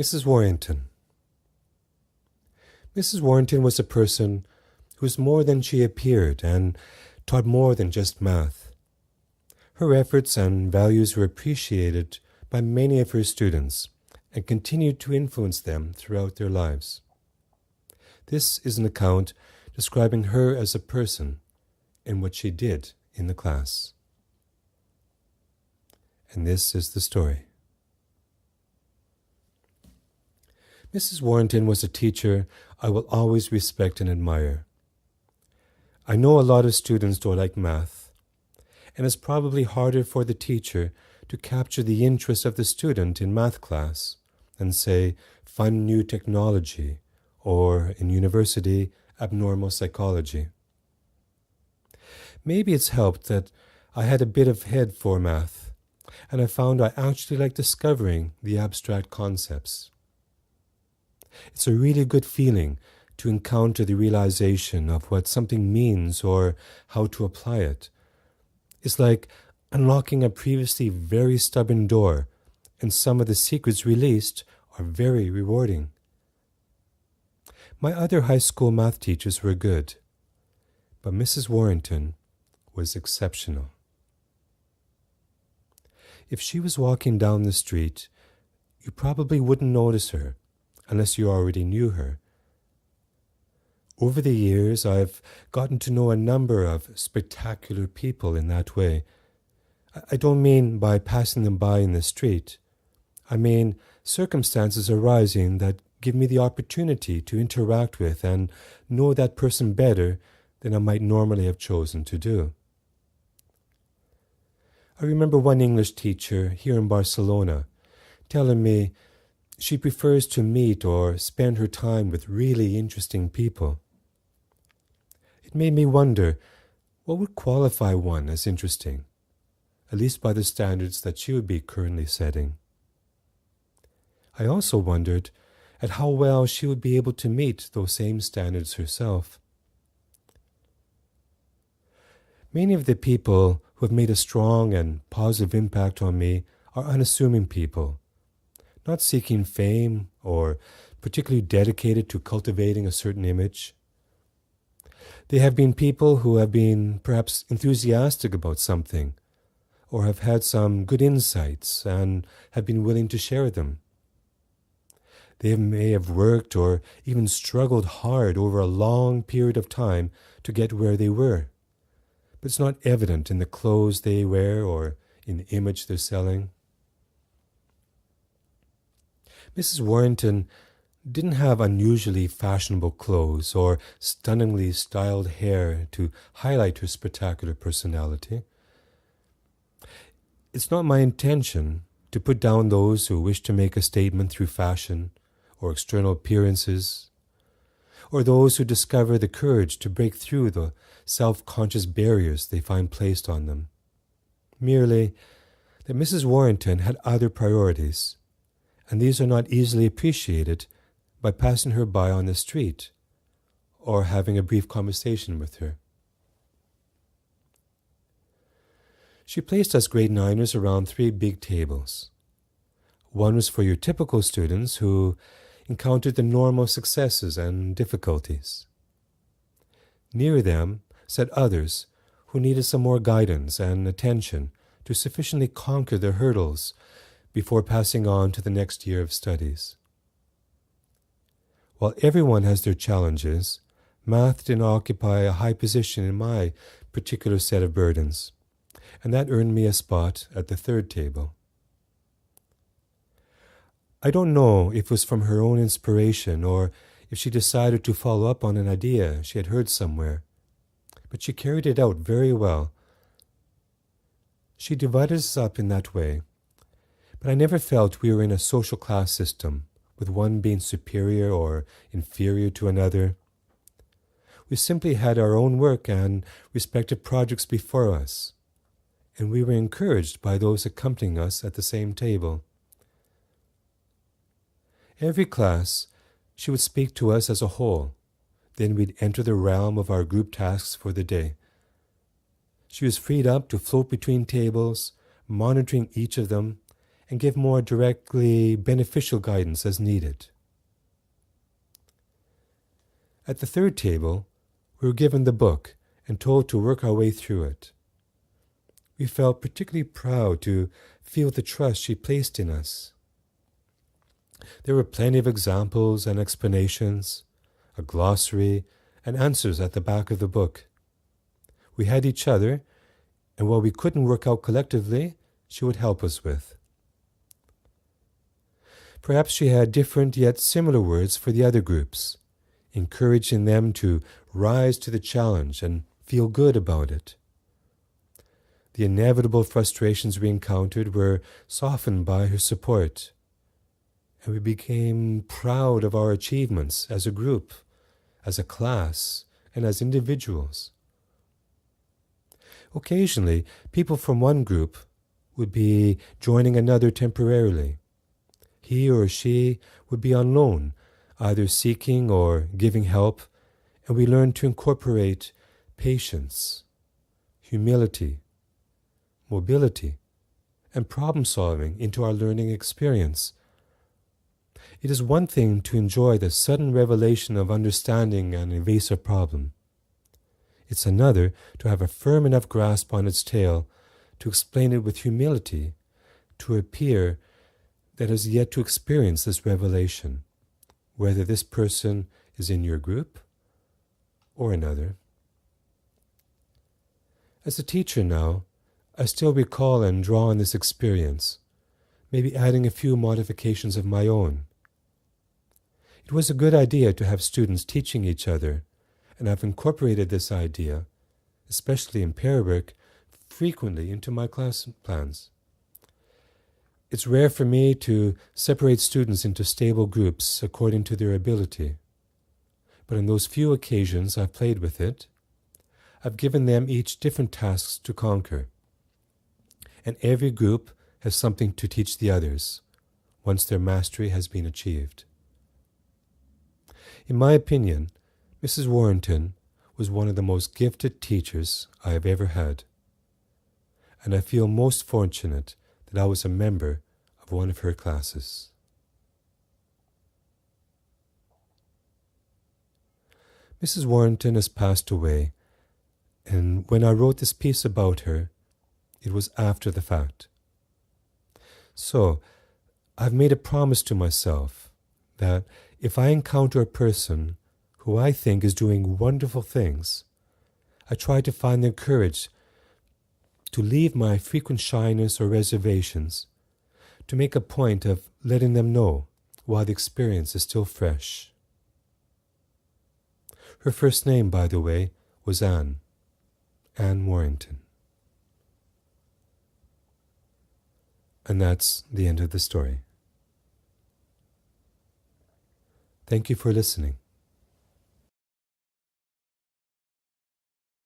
Mrs. Warrington. Mrs. Warrington was a person who was more than she appeared and taught more than just math. Her efforts and values were appreciated by many of her students and continued to influence them throughout their lives. This is an account describing her as a person and what she did in the class. And this is the story. Mrs. Warrington was a teacher I will always respect and admire. I know a lot of students don't like math, and it's probably harder for the teacher to capture the interest of the student in math class than, say, fun new technology or, in university, abnormal psychology. Maybe it's helped that I had a bit of head for math, and I found I actually liked discovering the abstract concepts. It's a really good feeling to encounter the realization of what something means or how to apply it. It's like unlocking a previously very stubborn door, and some of the secrets released are very rewarding. My other high school math teachers were good, but Mrs. Warrington was exceptional. If she was walking down the street, you probably wouldn't notice her unless you already knew her. Over the years, I've gotten to know a number of spectacular people in that way. I don't mean by passing them by in the street. I mean circumstances arising that give me the opportunity to interact with and know that person better than I might normally have chosen to do. I remember one English teacher here in Barcelona telling me she prefers to meet or spend her time with really interesting people. It made me wonder what would qualify one as interesting, at least by the standards that she would be currently setting. I also wondered at how well she would be able to meet those same standards herself. Many of the people who have made a strong and positive impact on me are unassuming people, not seeking fame or particularly dedicated to cultivating a certain image. They have been people who have been perhaps enthusiastic about something, or have had some good insights and have been willing to share them. They may have worked or even struggled hard over a long period of time to get where they were, but it's not evident in the clothes they wear or in the image they're selling. Mrs. Warrington didn't have unusually fashionable clothes or stunningly styled hair to highlight her spectacular personality. It's not my intention to put down those who wish to make a statement through fashion or external appearances, or those who discover the courage to break through the self-conscious barriers they find placed on them. Merely that Mrs. Warrington had other priorities, and these are not easily appreciated by passing her by on the street or having a brief conversation with her. She placed us grade niners around 3 big tables. One was for your typical students who encountered the normal successes and difficulties. Near them sat others who needed some more guidance and attention to sufficiently conquer their hurdles before passing on to the next year of studies. While everyone has their challenges, math didn't occupy a high position in my particular set of burdens, and that earned me a spot at the 3rd table. I don't know if it was from her own inspiration or if she decided to follow up on an idea she had heard somewhere, but she carried it out very well. She divided us up in that way, but I never felt we were in a social class system, with one being superior or inferior to another. We simply had our own work and respective projects before us, and we were encouraged by those accompanying us at the same table. Every class, she would speak to us as a whole. Then we'd enter the realm of our group tasks for the day. She was freed up to float between tables, monitoring each of them, and give more directly beneficial guidance as needed. At the third table, we were given the book and told to work our way through it. We felt particularly proud to feel the trust she placed in us. There were plenty of examples and explanations, a glossary, and answers at the back of the book. We had each other, and what we couldn't work out collectively, she would help us with. Perhaps she had different yet similar words for the other groups, encouraging them to rise to the challenge and feel good about it. The inevitable frustrations we encountered were softened by her support, and we became proud of our achievements as a group, as a class, and as individuals. Occasionally, people from one group would be joining another temporarily. He or she would be on loan, either seeking or giving help, and we learned to incorporate patience, humility, mobility, and problem-solving into our learning experience. It is one thing to enjoy the sudden revelation of understanding an evasive problem. It's another to have a firm enough grasp on its tail to explain it with humility to a peer that has yet to experience this revelation, whether this person is in your group or another. As a teacher now, I still recall and draw on this experience, maybe adding a few modifications of my own. It was a good idea to have students teaching each other, and I've incorporated this idea, especially in pair work, frequently into my class plans. It's rare for me to separate students into stable groups according to their ability, but on those few occasions I've played with it, I've given them each different tasks to conquer, and every group has something to teach the others once their mastery has been achieved. In my opinion, Mrs. Warrington was one of the most gifted teachers I have ever had, and I feel most fortunate that I was a member of one of her classes. Mrs. Warrington has passed away, and when I wrote this piece about her, it was after the fact. So, I've made a promise to myself that if I encounter a person who I think is doing wonderful things, I try to find the courage to leave my frequent shyness or reservations, to make a point of letting them know while the experience is still fresh. Her first name, by the way, was Anne Warrington. And that's the end of the story. Thank you for listening.